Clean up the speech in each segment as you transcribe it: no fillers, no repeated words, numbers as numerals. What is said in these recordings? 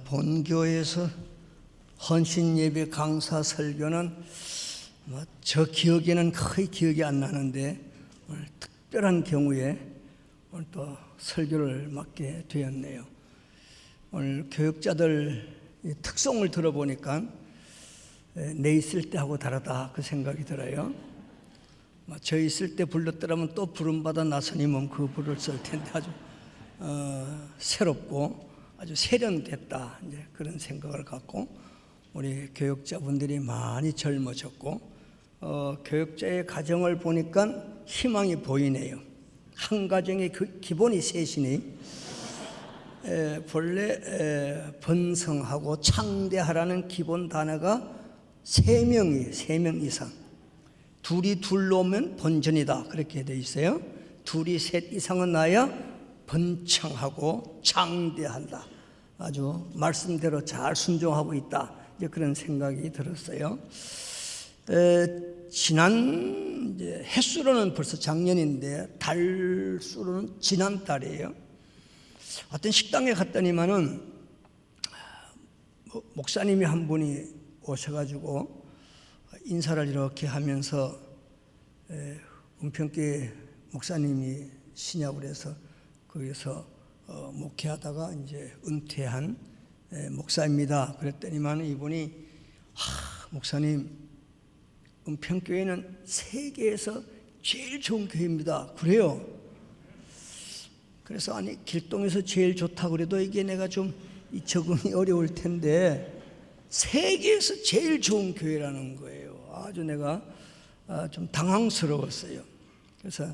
본교에서 헌신예배 강사 설교는 저 기억에는 거의 기억이 안 나는데 오늘 특별한 경우에 오늘 또 설교를 맡게 되었네요. 오늘 교육자들 특성을 들어보니까 내 있을 때하고 다르다 그 생각이 들어요. 저 있을 때 불렀더라면 또 부름받아 나서님은 그 부를 쓸 텐데 아주 새롭고 아주 세련됐다 이제 그런 생각을 갖고 우리 교육자분들이 많이 젊어졌고 교육자의 가정을 보니까 희망이 보이네요. 한 가정의 기본이 셋이니 본래 번성하고 창대하라는 기본 단어가 세 명 이상. 둘이 둘로 오면 본전이다 그렇게 돼 있어요. 둘이 셋 이상은 나야 번창하고 창대한다. 아주 말씀대로 잘 순종하고 있다. 이제 그런 생각이 들었어요. 지난 이제 햇수로는 벌써 작년인데 달수로는 지난달이에요. 어떤 식당에 갔더니만은 목사님이 한 분이 오셔가지고 인사를 이렇게 하면서 은평교회 목사님이 시냐고 그래서 거기서 목회하다가 이제 은퇴한 목사입니다. 그랬더니만 이분이 목사님 은평교회는 세계에서 제일 좋은 교회입니다. 그래요. 그래서 아니 길동에서 제일 좋다고 그래도 이게 내가 좀 적응이 어려울 텐데 세계에서 제일 좋은 교회라는 거예요. 아주 내가 좀 당황스러웠어요. 그래서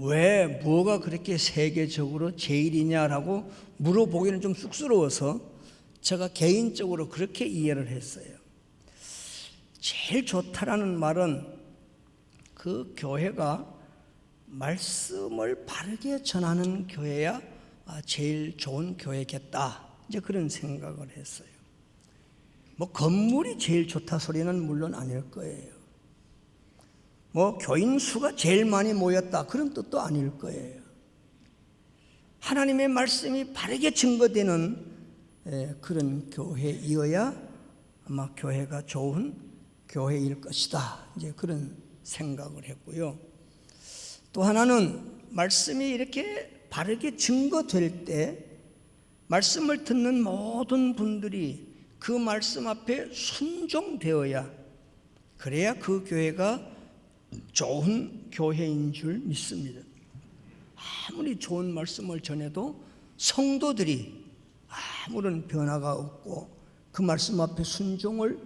왜 뭐가 그렇게 세계적으로 제일이냐라고 물어보기는 좀 쑥스러워서 제가 개인적으로 그렇게 이해를 했어요. 제일 좋다라는 말은 그 교회가 말씀을 바르게 전하는 교회야 제일 좋은 교회겠다. 이제 그런 생각을 했어요. 뭐 건물이 제일 좋다 소리는 물론 아닐 거예요. 뭐 교인 수가 제일 많이 모였다 그런 뜻도 아닐 거예요. 하나님의 말씀이 바르게 증거되는 그런 교회이어야 아마 교회가 좋은 교회일 것이다. 이제 그런 생각을 했고요. 또 하나는 말씀이 이렇게 바르게 증거될 때 말씀을 듣는 모든 분들이 그 말씀 앞에 순종되어야 그래야 그 교회가 좋은 교회인 줄 믿습니다. 아무리 좋은 말씀을 전해도 성도들이 아무런 변화가 없고 그 말씀 앞에 순종을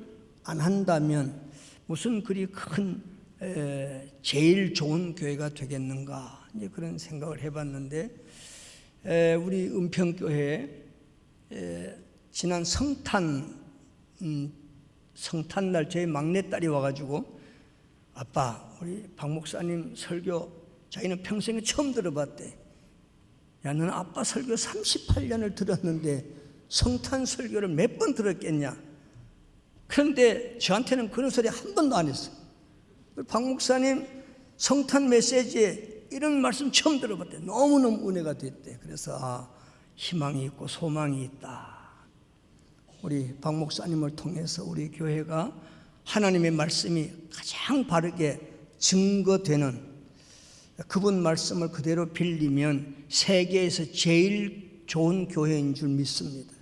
안 한다면 무슨 그리 큰 제일 좋은 교회가 되겠는가 이제 그런 생각을 해봤는데 우리 은평교회 지난 성탄날 저희 막내딸이 와가지고 아빠 우리 박 목사님 설교 자기는 평생에 처음 들어봤대. 야 너는 아빠 설교 38년을 들었는데 성탄 설교를 몇 번 들었겠냐. 그런데 저한테는 그런 소리 한 번도 안 했어. 박 목사님 성탄 메시지에 이런 말씀 처음 들어봤대. 너무너무 은혜가 됐대. 그래서 희망이 있고 소망이 있다. 우리 박 목사님을 통해서 우리 교회가 하나님의 말씀이 가장 바르게 증거되는 그분 말씀을 그대로 빌리면 세계에서 제일 좋은 교회인 줄 믿습니다.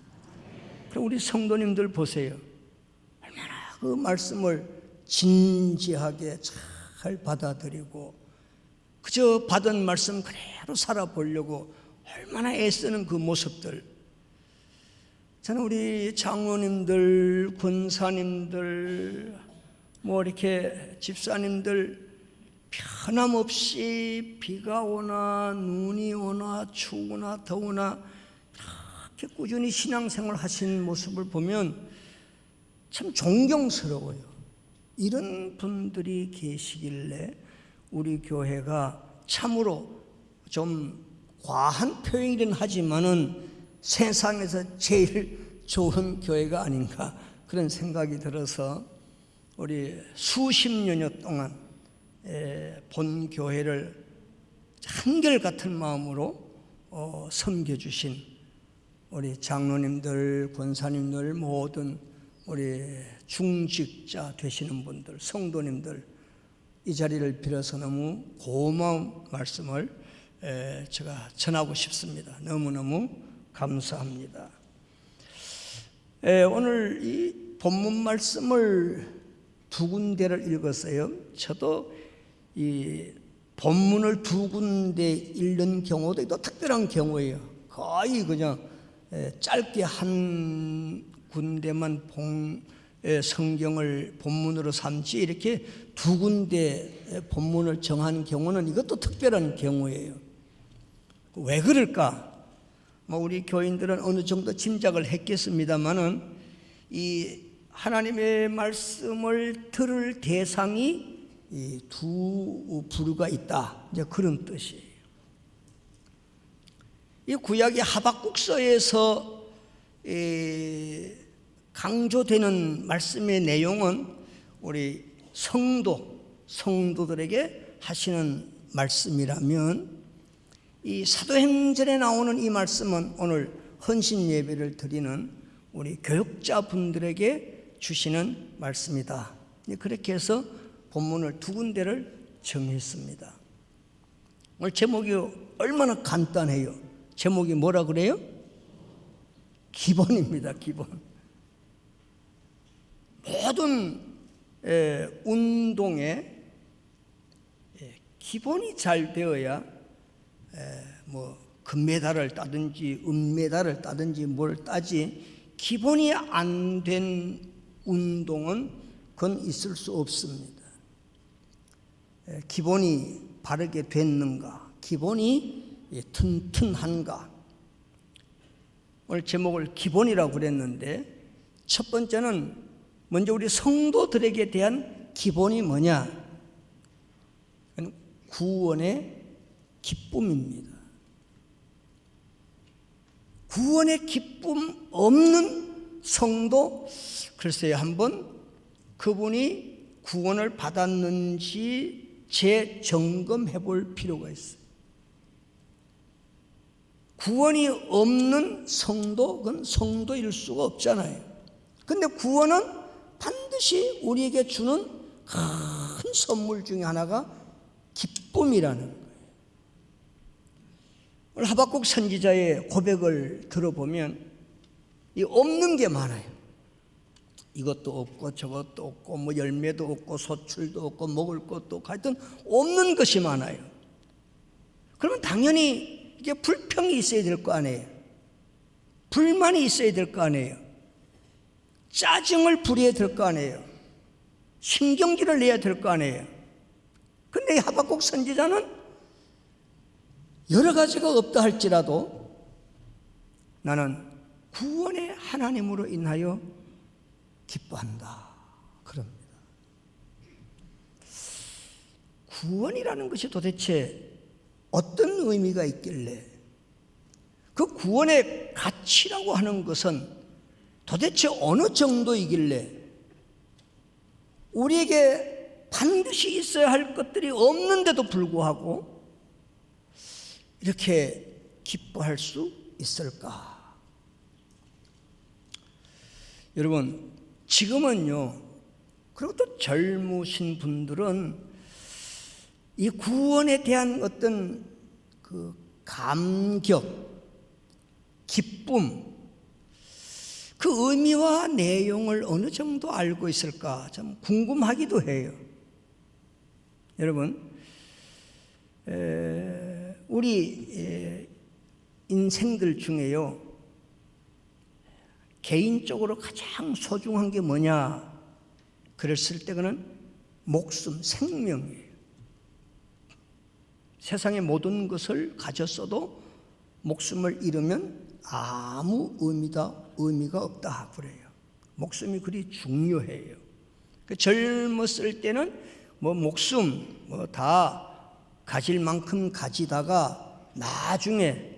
그럼 우리 성도님들 보세요. 얼마나 그 말씀을 진지하게 잘 받아들이고 그저 받은 말씀 그대로 살아보려고 얼마나 애쓰는 그 모습들. 저는 우리 장로님들, 권사님들, 뭐 이렇게 집사님들 변함없이 비가 오나 눈이 오나 추우나 더우나 이렇게 꾸준히 신앙생활 하시는 모습을 보면 참 존경스러워요. 이런 분들이 계시길래 우리 교회가 참으로 좀 과한 표현이긴 하지만은 세상에서 제일 좋은 교회가 아닌가 그런 생각이 들어서 우리 수십 년여 동안 본 교회를 한결같은 마음으로 섬겨주신 우리 장로님들, 권사님들, 모든 우리 중직자 되시는 분들, 성도님들 이 자리를 빌어서 너무 고마운 말씀을 제가 전하고 싶습니다. 너무너무 감사합니다. 오늘 이 본문 말씀을 두 군데를 읽었어요. 저도 이 본문을 두 군데 읽는 경우도 또 특별한 경우예요. 거의 그냥 짧게 한 군데만 성경을 본문으로 삼지 이렇게 두 군데 본문을 정한 경우는 이것도 특별한 경우예요. 왜 그럴까? 우리 교인들은 어느 정도 짐작을 했겠습니다만은 이 하나님의 말씀을 들을 대상이 이 두 부류가 있다. 이제 그런 뜻이에요. 이 구약의 하박국서에서 강조되는 말씀의 내용은 우리 성도들에게 하시는 말씀이라면 이 사도행전에 나오는 이 말씀은 오늘 헌신 예배를 드리는 우리 교육자분들에게 주시는 말씀이다. 그렇게 해서 본문을 두 군데를 정했습니다. 오늘 제목이 얼마나 간단해요. 제목이 뭐라 그래요? 기본입니다. 기본. 모든 운동에 기본이 잘 되어야 금메달을 따든지 은메달을 따든지 뭘 따지 기본이 안 된 운동은 그건 있을 수 없습니다. 기본이 바르게 됐는가? 기본이 튼튼한가? 오늘 제목을 기본이라고 그랬는데 첫 번째는 먼저 우리 성도들에게 대한 기본이 뭐냐? 구원의 기쁨입니다. 구원의 기쁨 없는 성도, 글쎄요, 한번 그분이 구원을 받았는지 재점검해 볼 필요가 있어요. 구원이 없는 성도, 그건 성도일 수가 없잖아요. 근데 구원은 반드시 우리에게 주는 큰 선물 중에 하나가 기쁨이라는 거예요. 오늘 하박국 선지자의 고백을 들어보면 이 없는 게 많아요. 이것도 없고 저것도 없고 열매도 없고 소출도 없고 먹을 것도 없고 하여튼 없는 것이 많아요. 그러면 당연히 이게 불평이 있어야 될 거 아니에요. 불만이 있어야 될 거 아니에요. 짜증을 부려야 될 거 아니에요. 신경질을 내야 될 거 아니에요. 근데 하박국 선지자는 여러 가지가 없다 할지라도 나는 구원의 하나님으로 인하여 기뻐한다. 그럽니다. 구원이라는 것이 도대체 어떤 의미가 있길래 그 구원의 가치라고 하는 것은 도대체 어느 정도이길래 우리에게 반드시 있어야 할 것들이 없는데도 불구하고 이렇게 기뻐할 수 있을까? 여러분, 지금은요, 그리고 또 젊으신 분들은 이 구원에 대한 어떤 그 감격, 기쁨, 그 의미와 내용을 어느 정도 알고 있을까 참 궁금하기도 해요. 여러분, 우리 인생들 중에요, 개인적으로 가장 소중한 게 뭐냐 그랬을 때 그는 목숨, 생명이에요. 세상의 모든 것을 가졌어도 목숨을 잃으면 아무 의미가 없다 그래요. 목숨이 그리 중요해요. 젊었을 때는 목숨 다 가질 만큼 가지다가 나중에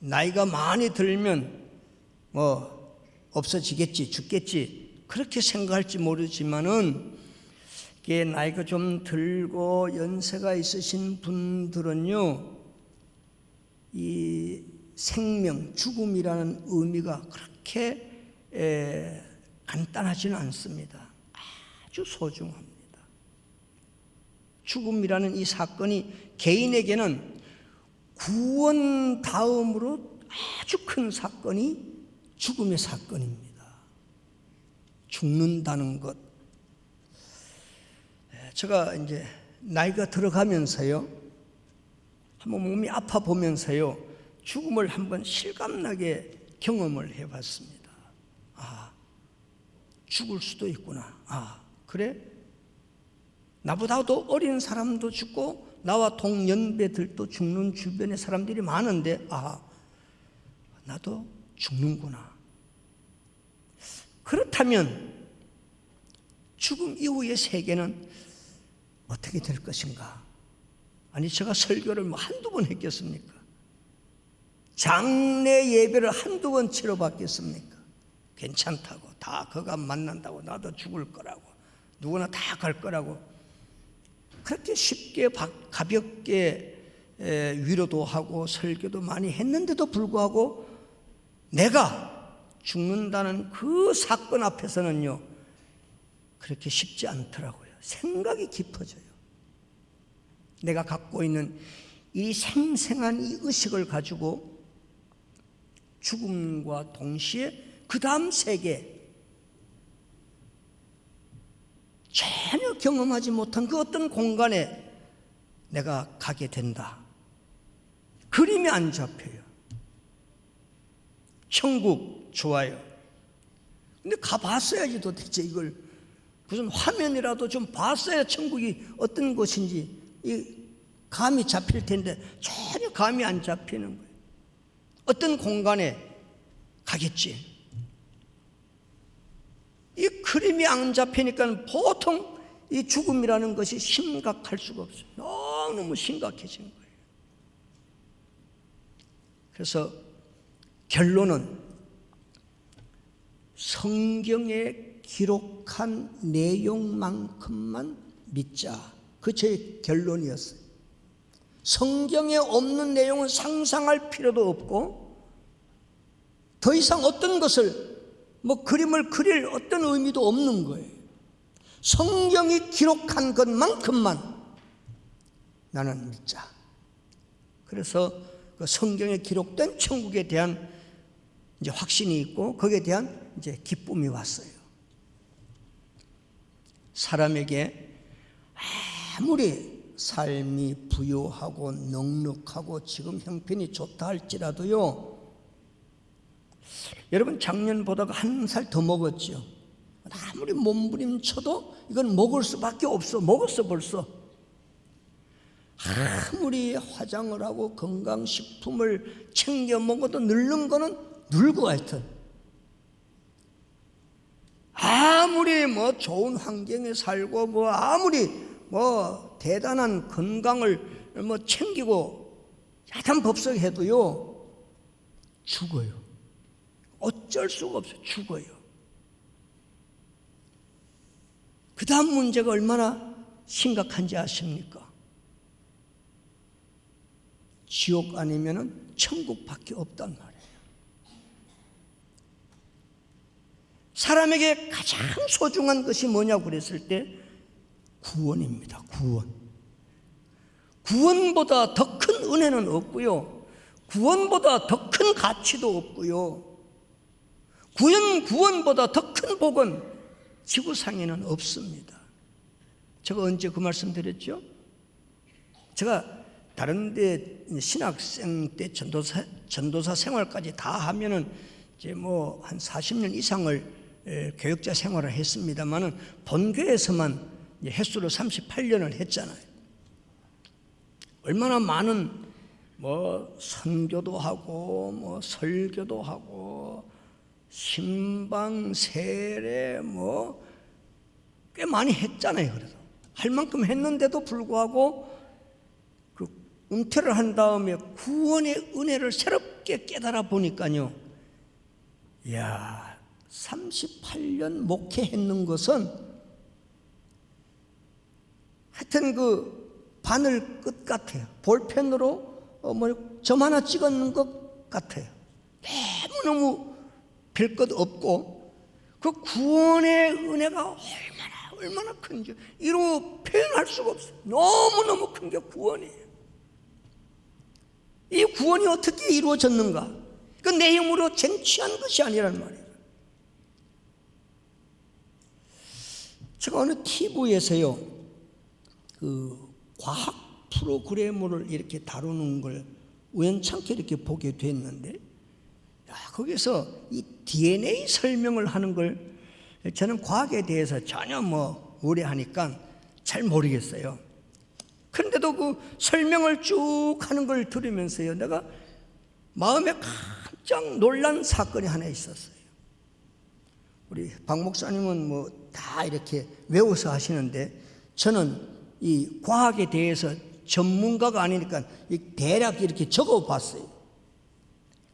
나이가 많이 들면 없어지겠지, 죽겠지 그렇게 생각할지 모르지만은 이게 나이가 좀 들고 연세가 있으신 분들은요, 이 생명, 죽음이라는 의미가 그렇게 간단하지는 않습니다. 아주 소중합니다. 죽음이라는 이 사건이 개인에게는 구원 다음으로 아주 큰 사건이 죽음의 사건입니다. 죽는다는 것. 제가 이제 나이가 들어가면서요, 한번 몸이 아파 보면서요, 죽음을 한번 실감나게 경험을 해봤습니다. 아, 죽을 수도 있구나. 아, 그래? 나보다도 어린 사람도 죽고 나와 동년배들도 죽는 주변에 사람들이 많은데, 아, 나도 죽는구나. 그렇다면 죽음 이후의 세계는 어떻게 될 것인가? 아니, 제가 설교를 뭐 한두 번 했겠습니까? 장례 예배를 한두 번 치러봤겠습니까? 괜찮다고, 다 그가 만난다고, 나도 죽을 거라고, 누구나 다 갈 거라고 그렇게 쉽게 가볍게 위로도 하고 설교도 많이 했는데도 불구하고 내가 죽는다는 그 사건 앞에서는요, 그렇게 쉽지 않더라고요. 생각이 깊어져요. 내가 갖고 있는 이 생생한 이 의식을 가지고 죽음과 동시에 그 다음 세계, 전혀 경험하지 못한 그 어떤 공간에 내가 가게 된다. 그림이 안 잡혀요. 천국 좋아요. 근데 가봤어야지 도대체 이걸 무슨 화면이라도 좀 봤어야 천국이 어떤 곳인지 감이 잡힐 텐데 전혀 감이 안 잡히는 거예요. 어떤 공간에 가겠지. 이 그림이 안 잡히니까 보통 이 죽음이라는 것이 심각할 수가 없어요. 너무 심각해진 거예요. 그래서 결론은 성경에 기록한 내용만큼만 믿자. 그 제 결론이었어요. 성경에 없는 내용은 상상할 필요도 없고 더 이상 어떤 것을 그림을 그릴 어떤 의미도 없는 거예요. 성경이 기록한 것만큼만 나는 믿자. 그래서 그 성경에 기록된 천국에 대한 이제 확신이 있고 거기에 대한 이제 기쁨이 왔어요. 사람에게 아무리 삶이 부유하고 넉넉하고 지금 형편이 좋다 할지라도요, 여러분 작년보다 한 살 더 먹었죠. 아무리 몸부림쳐도 이건 먹을 수밖에 없어. 먹었어 벌써. 아무리 화장을 하고 건강식품을 챙겨 먹어도 늙는 거는 늙어. 하여튼 아무리 좋은 환경에 살고 아무리 대단한 건강을 챙기고 야단 법석해도요, 죽어요. 어쩔 수가 없어요. 죽어요. 그 다음 문제가 얼마나 심각한지 아십니까? 지옥 아니면은 천국밖에 없단 말이에요. 사람에게 가장 소중한 것이 뭐냐고 그랬을 때 구원입니다. 구원. 구원보다 더 큰 은혜는 없고요. 구원보다 더 큰 가치도 없고요. 구원보다 더 큰 복은 지구상에는 없습니다. 제가 언제 그 말씀 드렸죠? 제가 다른 데 신학생 때 전도사 생활까지 다 하면은 이제 한 40년 이상을 교역자 생활을 했습니다만은 본교에서만 횟수로 38년을 했잖아요. 얼마나 많은 선교도 하고 설교도 하고 신방 세례 꽤 많이 했잖아요. 그래서 할 만큼 했는데도 불구하고 그 은퇴를 한 다음에 구원의 은혜를 새롭게 깨달아 보니까요, 이야, 38년 목회했는 것은 하여튼 그 바늘 끝 같아요. 볼펜으로 점 하나 찍었는 것 같아요. 너무너무 별 것 없고 그 구원의 은혜가 얼마나 큰지 이루 표현할 수가 없어요. 너무너무 큰 게 구원이에요. 이 구원이 어떻게 이루어졌는가? 그 내 힘으로 쟁취한 것이 아니란 말이에요. 제가 어느 TV에서요, 그 과학 프로그램을 이렇게 다루는 걸 우연찮게 이렇게 보게 됐는데, 거기서 이 DNA 설명을 하는 걸 저는 과학에 대해서 전혀 의뢰하니까 잘 모르겠어요. 그런데도 그 설명을 쭉 하는 걸 들으면서요, 내가 마음에 깜짝 놀란 사건이 하나 있었어요. 우리 박 목사님은 다 이렇게 외워서 하시는데, 저는 이 과학에 대해서 전문가가 아니니까 대략 이렇게 적어 봤어요.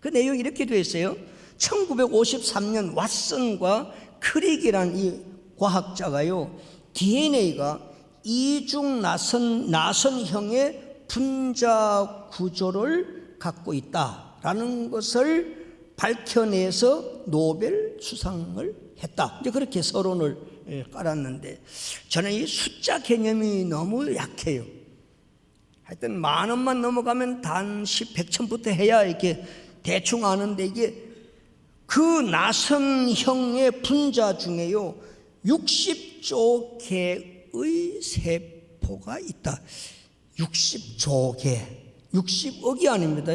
그 내용이 이렇게 되어 있어요. 1953년 왓슨과 크릭이라는 이 과학자가요, DNA가 이중 나선형의 분자 구조를 갖고 있다라는 것을 밝혀내서 노벨 수상을 했다. 이제 그렇게 서론을 깔았는데, 저는 이 숫자 개념이 너무 약해요. 하여튼 10,000원만 넘어가면 단시 100,000부터 해야 이렇게 대충 아는데, 이게 그 나선형의 분자 중에요 60조 개의 세포가 있다. 60조 개, 60억이 아닙니다.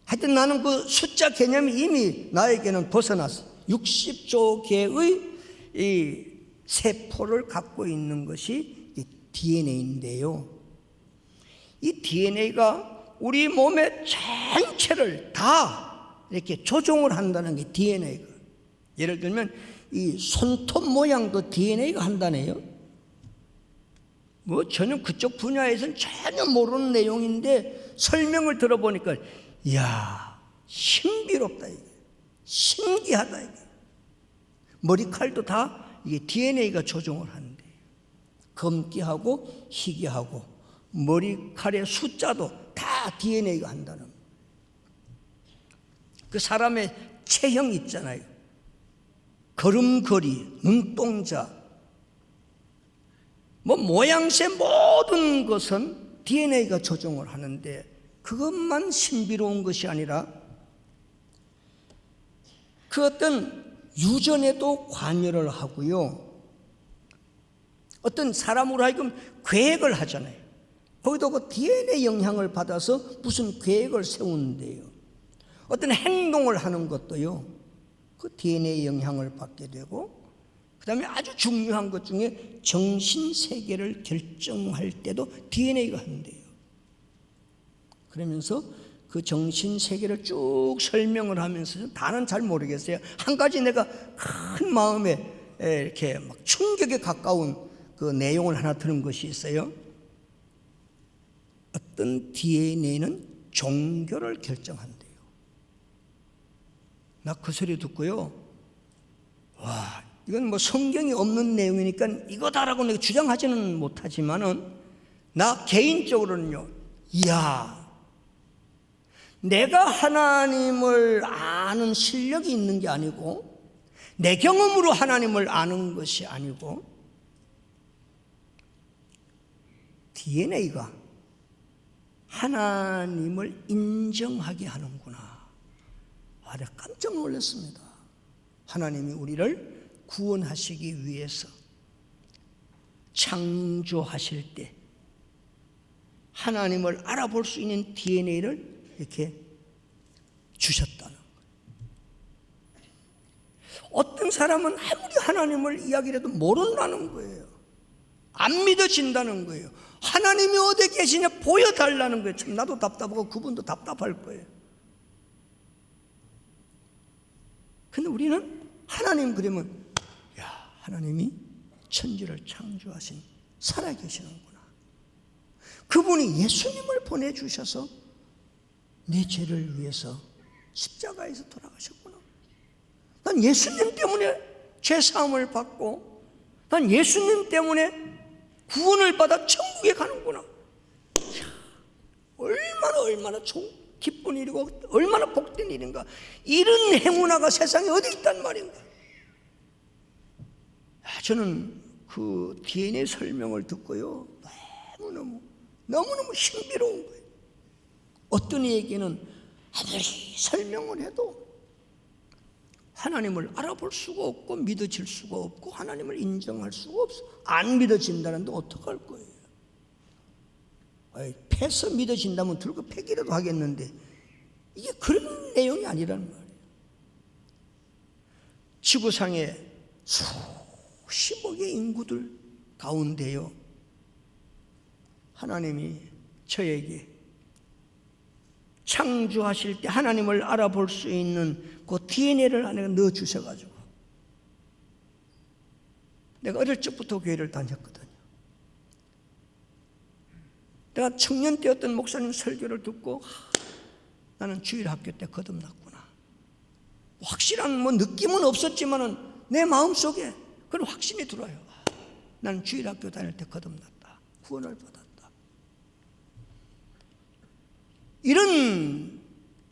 하여튼 나는 그 숫자 개념이 이미 나에게는 벗어났어. 60조 개의 이 세포를 갖고 있는 것이 DNA인데요, 이 DNA가 우리 몸의 전체를 다 이렇게 조종을 한다는 게 DNA가. 예를 들면 이 손톱 모양도 DNA가 한다네요. 저는 그쪽 분야에서는 전혀 모르는 내용인데 설명을 들어보니까 이야, 신비롭다, 이게. 신기하다, 이게. 머리칼도 다 이게 DNA가 조종을 하는데, 검기하고 희기하고 머리칼의 숫자도 다 DNA가 한다는 거예요. 그 사람의 체형 있잖아요. 걸음걸이, 눈동자, 모양새 모든 것은 DNA가 조종을 하는데, 그것만 신비로운 것이 아니라 그 어떤 유전에도 관여를 하고요, 어떤 사람으로 하여금 계획을 하잖아요. 거기도 그 DNA 영향을 받아서 무슨 계획을 세우는데요, 어떤 행동을 하는 것도요, 그 DNA 영향을 받게 되고, 그 다음에 아주 중요한 것 중에 정신세계를 결정할 때도 DNA가 하는데요. 그러면서 그 정신세계를 쭉 설명을 하면서, 다는 잘 모르겠어요. 한 가지 내가 큰 마음에 이렇게 막 충격에 가까운 그 내용을 하나 들은 것이 있어요. 어떤 DNA는 종교를 결정한대요. 나 그 소리 듣고요, 와, 이건 성경이 없는 내용이니까 이거다라고 내가 주장하지는 못하지만은, 나 개인적으로는요, 이야, 내가 하나님을 아는 실력이 있는 게 아니고, 내 경험으로 하나님을 아는 것이 아니고, DNA가 하나님을 인정하게 하는구나. 내가 깜짝 놀랐습니다. 하나님이 우리를 구원하시기 위해서 창조하실 때 하나님을 알아볼 수 있는 DNA를 이렇게 주셨다는 거예요. 어떤 사람은 아무리 하나님을 이야기해도 모른다는 거예요. 안 믿어진다는 거예요. 하나님이 어디 계시냐 보여달라는 거예요. 참 나도 답답하고 그분도 답답할 거예요. 근데 우리는 하나님 그러면, 야, 하나님이 천지를 창조하신 살아계시는구나. 그분이 예수님을 보내주셔서 내 죄를 위해서 십자가에서 돌아가셨구나. 난 예수님 때문에 죄사함을 받고, 난 예수님 때문에 구원을 받아 천국에 가는구나. 이야, 얼마나 좋은 기쁜 일이고 얼마나 복된 일인가. 이런 행운아가 세상에 어디 있단 말인가. 저는 그 DNA 설명을 듣고요, 너무너무 신비로운 거예요. 어떤 이에게는 아무리 설명을 해도 하나님을 알아볼 수가 없고 믿어질 수가 없고 하나님을 인정할 수가 없어. 안 믿어진다는데 어떡할 거예요? 패서 믿어진다면 들고 패기라도 하겠는데 이게 그런 내용이 아니란 말이에요. 지구상에 수십억의 인구들 가운데요, 하나님이 저에게 창조하실 때 하나님을 알아볼 수 있는 그 DNA를 안에 넣어주셔가지고 내가 어릴 적부터 교회를 다녔거든요. 내가 청년 때였던 목사님 설교를 듣고 나는 주일학교 때 거듭났구나. 확실한 느낌은 없었지만은 내 마음속에 그런 확신이 들어요. 나는 주일학교 다닐 때 거듭났다. 구원을 받았다. 이런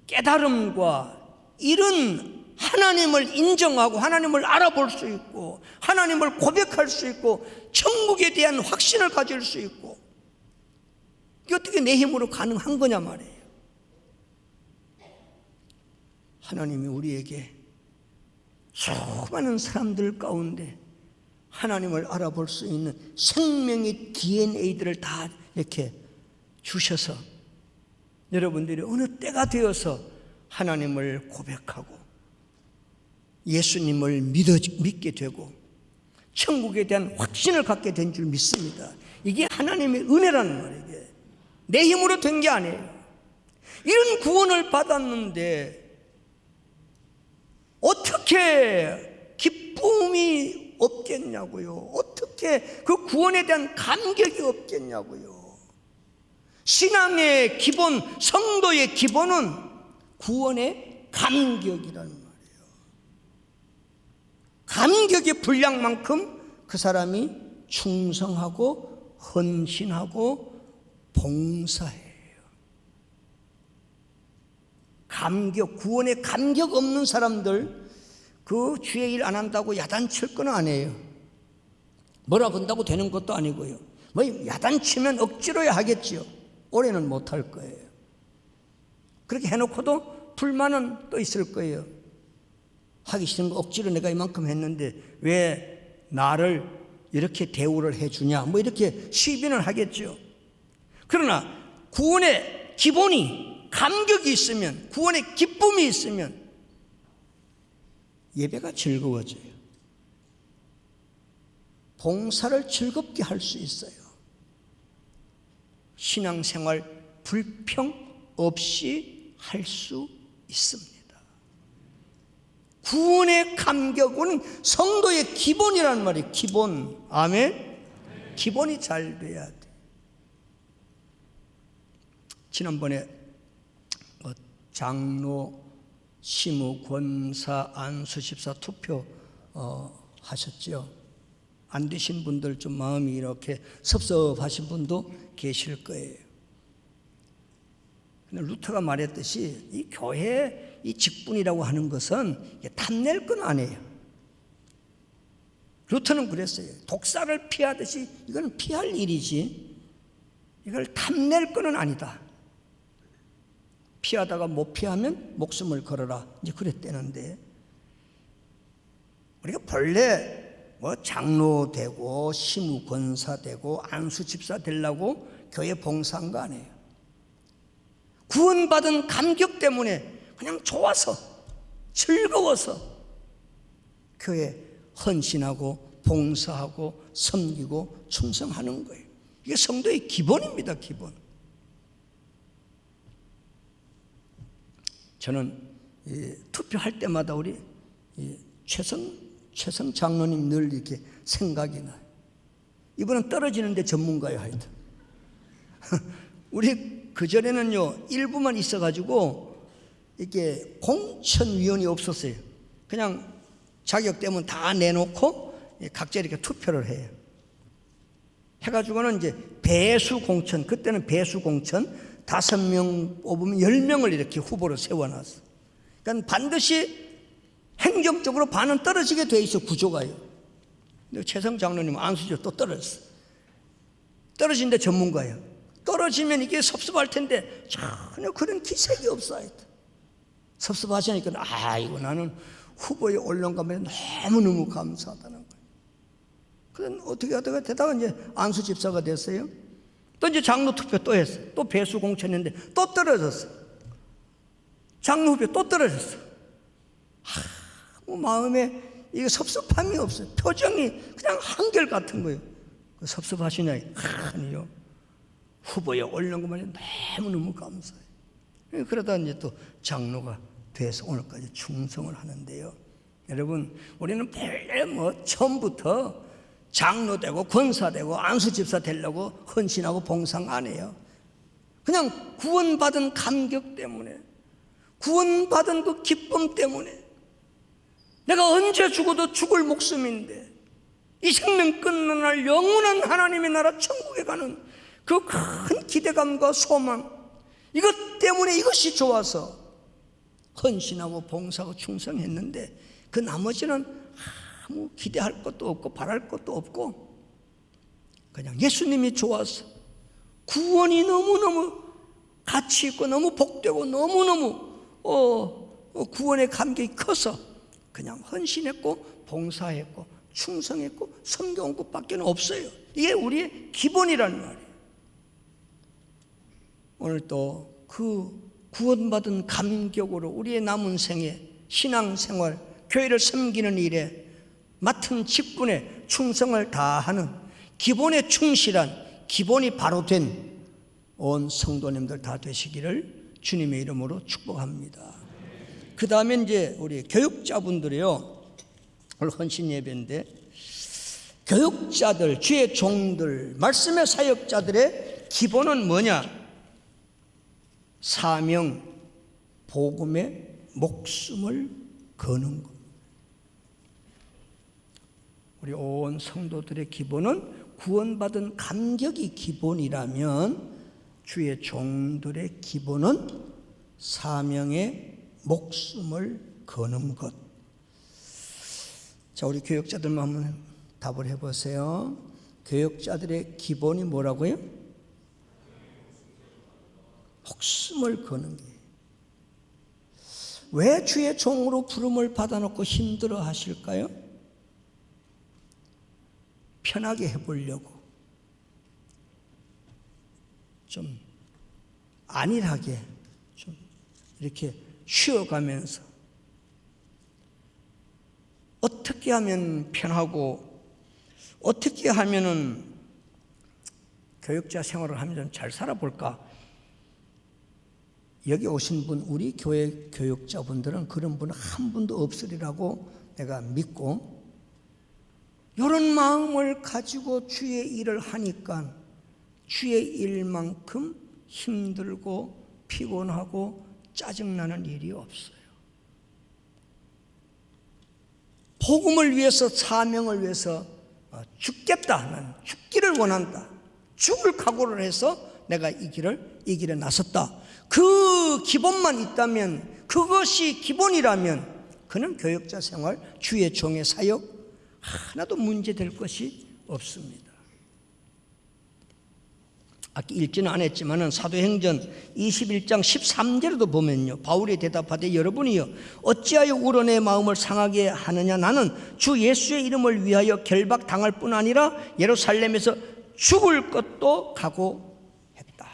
깨달음과 이런 하나님을 인정하고 하나님을 알아볼 수 있고 하나님을 고백할 수 있고 천국에 대한 확신을 가질 수 있고, 이게 어떻게 내 힘으로 가능한 거냐 말이에요. 하나님이 우리에게 수많은 사람들 가운데 하나님을 알아볼 수 있는 생명의 DNA들을 다 이렇게 주셔서 여러분들이 어느 때가 되어서 하나님을 고백하고 예수님을 믿게 되고 천국에 대한 확신을 갖게 된 줄 믿습니다. 이게 하나님의 은혜라는 말이에요. 내 힘으로 된 게 아니에요. 이런 구원을 받았는데 어떻게 기쁨이 없겠냐고요. 어떻게 그 구원에 대한 감격이 없겠냐고요. 신앙의 기본, 성도의 기본은 구원의 감격이라는 말이에요. 감격의 분량만큼 그 사람이 충성하고 헌신하고 봉사해요. 감격, 구원에 감격 없는 사람들 그 주의 일 안 한다고 야단칠 건 아니에요. 뭐라 건다고 되는 것도 아니고요. 야단치면 억지로야 하겠지요. 올해는 못할 거예요. 그렇게 해놓고도 불만은 또 있을 거예요. 하기 싫은 거 억지로 내가 이만큼 했는데 왜 나를 이렇게 대우를 해주냐, 이렇게 시비는 하겠죠. 그러나 구원의 기본이 감격이 있으면, 구원의 기쁨이 있으면 예배가 즐거워져요. 봉사를 즐겁게 할 수 있어요. 신앙생활 불평 없이 할 수 있습니다. 구원의 감격은 성도의 기본이라는 말이에요. 기본. 아멘. 기본이 잘 돼야 돼. 지난번에 장로, 시무, 권사, 안수집사 투표 하셨죠. 안 되신 분들 좀 마음이 이렇게 섭섭하신 분도 계실 거예요. 근데 루터가 말했듯이 이 교회 이 직분이라고 하는 것은 탐낼 건 아니에요. 루터는 그랬어요. 독사를 피하듯이 이건 피할 일이지 이걸 탐낼 거는 아니다. 피하다가 못 피하면 목숨을 걸어라. 이제 그랬대는데 우리가 본래 장로 되고 시무 권사 되고 안수 집사 되려고 교회 봉사한 거 아니에요. 구원받은 감격 때문에 그냥 좋아서 즐거워서 교회 헌신하고 봉사하고 섬기고 충성하는 거예요. 이게 성도의 기본입니다. 기본. 저는 투표할 때마다 우리 최성 장로님 늘 이렇게 생각이 나요. 이분은 떨어지는데 전문가예요. 하여튼 우리 그전에는요 일부만 있어가지고 이렇게 공천위원이 없었어요. 그냥 자격되면 다 내놓고 각자 이렇게 투표를 해요. 해가지고는 이제 배수공천, 그때는 배수공천, 5명 뽑으면 10명을 이렇게 후보로 세워놨어. 그러니까 반드시 행정적으로 반은 떨어지게 돼 있어, 구조가요. 근데 최성 장로님은 안수지로 또 떨어졌어. 떨어진데 전문가예요. 떨어지면 이게 섭섭할 텐데 전혀 그런 기색이 없어요. 섭섭하시니까 이거 나는 후보에 올라온 거면 너무너무 감사하다는 거예요. 그럼 어떻게 하다가 되다가 이제 안수 집사가 됐어요. 또 이제 장로 투표 또 했어. 또 배수 공천했는데 또 떨어졌어. 장로 후보 또 떨어졌어. 마음에 이게 섭섭함이 없어요. 표정이 그냥 한결같은 거예요. 섭섭하시냐? 아니요. 후보에 올라온 것만 너무너무 감사해요. 그러다 이제 또 장로가 돼서 오늘까지 충성을 하는데요. 여러분, 우리는 원래 처음부터 장로 되고 권사 되고 안수 집사 되려고 헌신하고 봉상 안 해요. 그냥 구원받은 감격 때문에, 구원받은 그 기쁨 때문에, 내가 언제 죽어도 죽을 목숨인데 이 생명 끊는 날 영원한 하나님의 나라 천국에 가는 그 큰 기대감과 소망, 이것 때문에 이것이 좋아서 헌신하고 봉사하고 충성했는데 그 나머지는 아무 기대할 것도 없고 바랄 것도 없고 그냥 예수님이 좋아서 구원이 너무너무 가치 있고 너무 복되고 너무너무 구원의 감격이 커서 그냥 헌신했고 봉사했고 충성했고 섬겨온 것밖에 없어요. 이게 우리의 기본이라는 말이에요. 오늘 또 그 구원받은 감격으로 우리의 남은 생에 신앙생활, 교회를 섬기는 일에 맡은 직분에 충성을 다하는 기본에 충실한, 기본이 바로 된 온 성도님들 다 되시기를 주님의 이름으로 축복합니다. 그 다음에 이제 우리 교육자분들이요, 오늘 헌신 예배인데 교육자들, 주의 종들, 말씀의 사역자들의 기본은 뭐냐? 사명, 복음에 목숨을 거는 것. 우리 온 성도들의 기본은 구원받은 감격이 기본이라면 주의 종들의 기본은 사명에 목숨을 거는 것. 자, 우리 교육자들만 한번 답을 해보세요. 교육자들의 기본이 뭐라고요? 목숨을 거는 게. 왜 주의 종으로 부름을 받아놓고 힘들어 하실까요? 편하게 해보려고, 좀 안일하게 좀 이렇게 쉬어가면서 어떻게 하면 편하고 어떻게 하면은 교육자 생활을 하면서 잘 살아볼까? 여기 오신 분, 우리 교회 교육자분들은 그런 분 한 분도 없으리라고 내가 믿고, 이런 마음을 가지고 주의 일을 하니까 주의 일만큼 힘들고 피곤하고 짜증나는 일이 없어요. 복음을 위해서, 사명을 위해서 죽겠다, 나는 죽기를 원한다, 죽을 각오를 해서 내가 이 길에 나섰다. 그 기본만 있다면, 그것이 기본이라면 그는 교육자 생활, 주의 종의 사역 하나도 문제될 것이 없습니다. 아까 읽지는 않았지만 사도행전 21장 13절에도 보면요, 바울이 대답하되 여러분이요 어찌하여 우러내 마음을 상하게 하느냐? 나는 주 예수의 이름을 위하여 결박당할 뿐 아니라 예루살렘에서 죽을 것도 각오했다.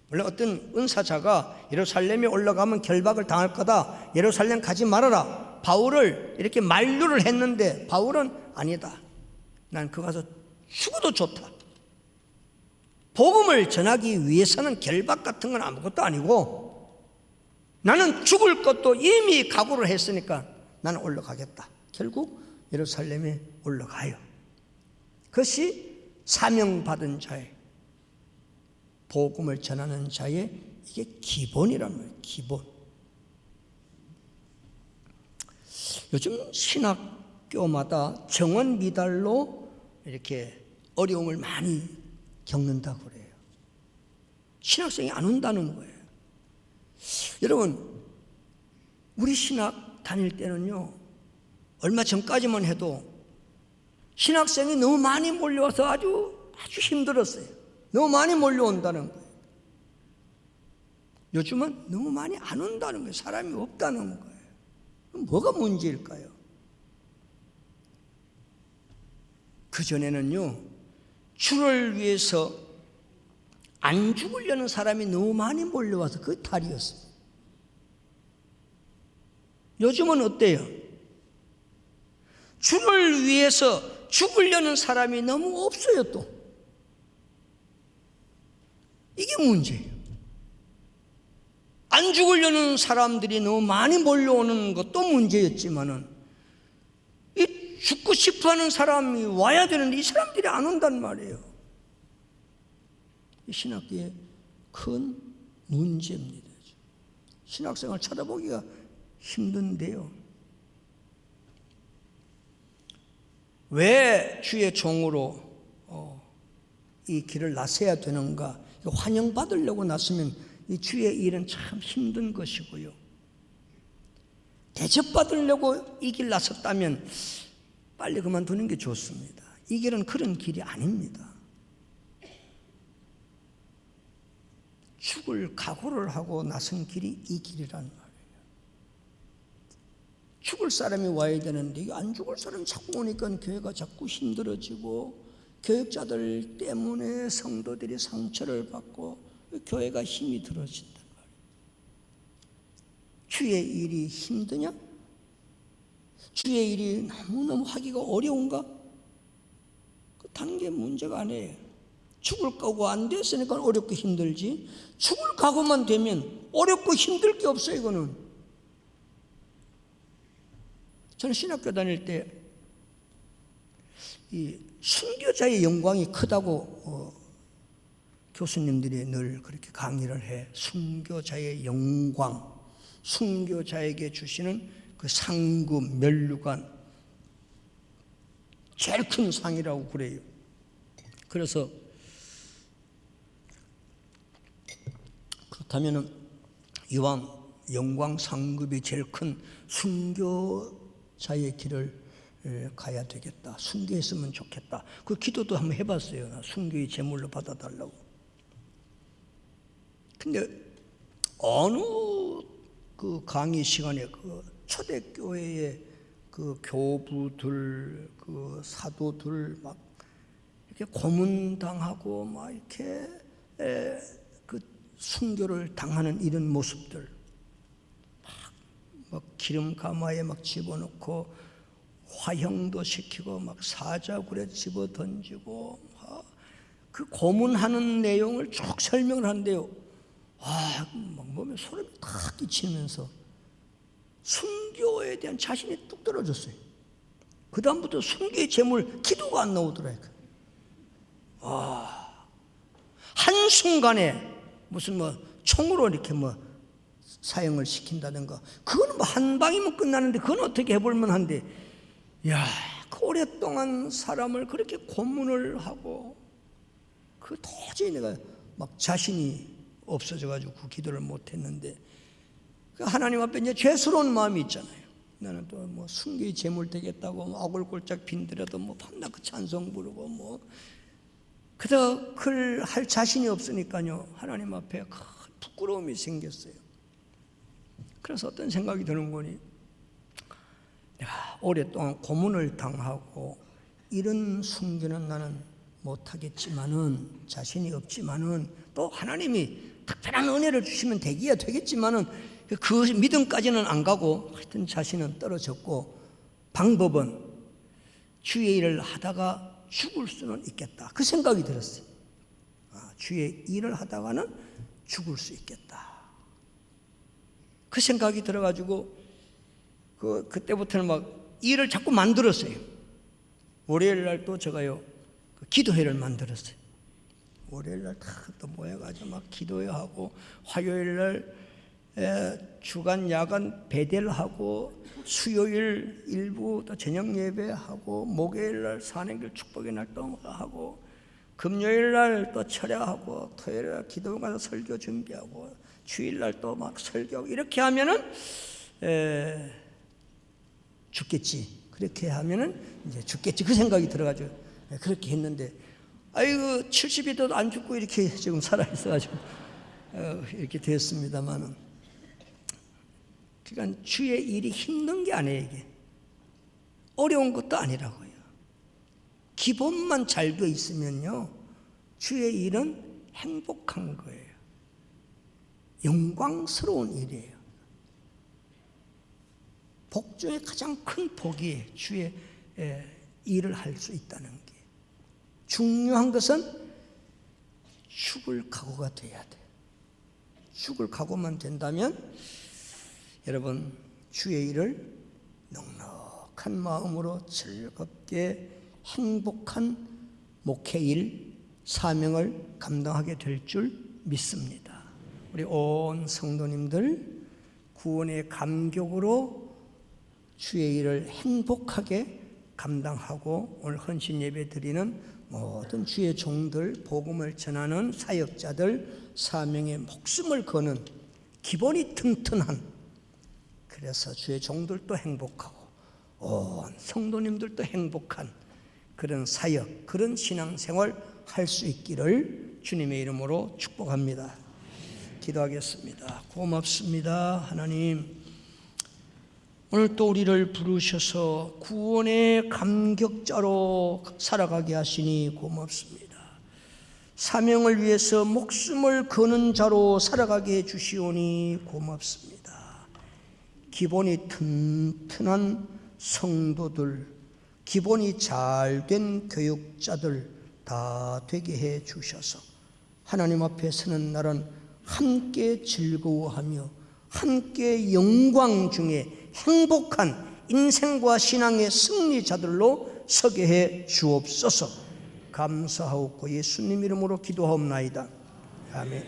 원래 어떤 은사자가 예루살렘에 올라가면 결박을 당할 거다, 예루살렘 가지 말아라, 바울을 이렇게 만류를 했는데 바울은 아니다, 난 그 가서 죽어도 좋다. 복음을 전하기 위해서는 결박 같은 건 아무것도 아니고 나는 죽을 것도 이미 각오를 했으니까 나는 올라가겠다. 결국 예루살렘에 올라가요. 그것이 사명받은 자의, 복음을 전하는 자의 이게 기본이란 말이에요. 기본. 요즘 신학교마다 정원 미달로 이렇게 어려움을 많이 겪는다고 그래요. 신학생이 안 온다는 거예요. 여러분, 우리 신학 다닐 때는요, 얼마 전까지만 해도 신학생이 너무 많이 몰려와서 아주 힘들었어요. 너무 많이 몰려온다는 거예요. 요즘은 너무 많이 안 온다는 거예요. 사람이 없다는 거예요. 그럼 뭐가 문제일까요? 그전에는요, 주를 위해서 안 죽으려는 사람이 너무 많이 몰려와서 그 탈이었어요. 요즘은 어때요? 주를 위해서 죽으려는 사람이 너무 없어요, 또. 이게 문제예요. 안 죽으려는 사람들이 너무 많이 몰려오는 것도 문제였지만은, 이 죽고 싶어 하는 사람이 와야 되는데 이 사람들이 안 온단 말이에요. 이 신학계의 큰 문제입니다. 신학생활 찾아보기가 힘든데요. 왜 주의 종으로 이 길을 나서야 되는가? 환영받으려고 나서면 이 주의 일은 참 힘든 것이고요. 대접받으려고 이 길 나섰다면 빨리 그만두는 게 좋습니다. 이 길은 그런 길이 아닙니다. 죽을 각오를 하고 나선 길이 이 길이란 말이에요. 죽을 사람이 와야 되는데 안 죽을 사람이 자꾸 오니까 교회가 자꾸 힘들어지고 교육자들 때문에 성도들이 상처를 받고 교회가 힘이 들어진단 말이에요. 주의 일이 힘드냐? 주의 일이 너무너무 하기가 어려운가? 다른 게 문제가 아니에요. 죽을 각오가 안 됐으니까 어렵고 힘들지, 죽을 각오만 되면 어렵고 힘들 게 없어요. 이거는. 저는 신학교 다닐 때 이 순교자의 영광이 크다고 교수님들이 늘 그렇게 강의를 해. 순교자의 영광, 순교자에게 주시는 그 상급, 면류관, 제일 큰 상이라고 그래요. 그래서 그렇다면 이왕 영광 상급이 제일 큰 순교자의 길을 가야 되겠다. 순교했으면 좋겠다. 그 기도도 한번 해봤어요. 순교의 제물로 받아달라고. 근데 어느 그 강의 시간에 그 초대교회의 그 교부들, 그 사도들 막 이렇게 고문당하고 막 이렇게 그 순교를 당하는 이런 모습들, 막 기름 가마에 막 집어넣고 화형도 시키고 막 사자굴에 집어 던지고 그 고문하는 내용을 쭉 설명을 한대요. 막 몸에 소름이 탁 끼치면서 순교에 대한 자신이 뚝 떨어졌어요. 그 다음부터 순교의 제물 기도가 안 나오더라고요. 한순간에 무슨 뭐 총으로 이렇게 뭐 사형을 시킨다든가, 그거는 뭐 한 방이면 끝나는데 그건 어떻게 해볼만 한데, 그 오랫동안 사람을 그렇게 고문을 하고 그 도저히 내가 막 자신이 없어져가지고 그 기도를 못했는데, 그 하나님 앞에 이제 죄스러운 마음이 있잖아요. 나는 또 뭐 순교의 제물 되겠다고 뭐 아골골짝 빈들여도 뭐 밤낮 그 찬송 부르고 뭐 그저 그걸 할 자신이 없으니까요, 하나님 앞에 큰 부끄러움이 생겼어요. 그래서 어떤 생각이 드는 거니, 내가 오랫동안 고문을 당하고 이런 순교는 나는 못하겠지만은, 자신이 없지만은, 또 하나님이 특별한 은혜를 주시면 되기야 되겠지만은 그 믿음까지는 안 가고 하여튼 자신은 떨어졌고, 방법은 주의 일을 하다가 죽을 수는 있겠다. 그 생각이 들었어요. 주의 일을 하다가는 죽을 수 있겠다. 그 생각이 들어가지고 그때부터는 막 일을 자꾸 만들었어요. 월요일 날 또 제가요 그 기도회를 만들었어요. 월요일 날 다 또 모여가지고 막 기도회하고, 화요일 날 주간 야간 배대를 하고, 수요일 일부 또 저녁 예배하고, 목요일 날 산행길 축복의 날 또 하고, 금요일 날 또 철야하고 토요일 날 기도 가서 설교 준비하고 주일 날 또 막 설교하고 이렇게 하면은 죽겠지. 그렇게 하면은 이제 죽겠지. 그 생각이 들어가지고 그렇게 했는데 아이고 70이 돼도 안 죽고 이렇게 지금 살아있어가지고 이렇게 됐습니다만은 그러니까 주의 일이 힘든 게 아니에요. 이게 어려운 것도 아니라고요. 기본만 잘 돼 있으면요 주의 일은 행복한 거예요. 영광스러운 일이에요. 복 중에 가장 큰 복이 주의 일을 할 수 있다는 게. 중요한 것은 죽을 각오가 돼야 돼요. 죽을 각오만 된다면 여러분 주의 일을 넉넉한 마음으로 즐겁게 행복한 목회일 사명을 감당하게 될 줄 믿습니다. 우리 온 성도님들 구원의 감격으로 주의 일을 행복하게 감당하고 오늘 헌신 예배 드리는 모든 주의 종들, 복음을 전하는 사역자들, 사명에 목숨을 거는 기본이 튼튼한, 그래서 주의 종들도 행복하고 온 성도님들도 행복한 그런 사역, 그런 신앙생활 할 수 있기를 주님의 이름으로 축복합니다. 기도하겠습니다. 고맙습니다. 하나님, 오늘 또 우리를 부르셔서 구원의 감격자로 살아가게 하시니 고맙습니다. 사명을 위해서 목숨을 거는 자로 살아가게 해주시오니 고맙습니다. 기본이 튼튼한 성도들, 기본이 잘된 교육자들 다 되게 해주셔서 하나님 앞에 서는 날은 함께 즐거워하며 함께 영광 중에 행복한 인생과 신앙의 승리자들로 서게 해 주옵소서. 감사하옵고 예수님 이름으로 기도하옵나이다. 아멘.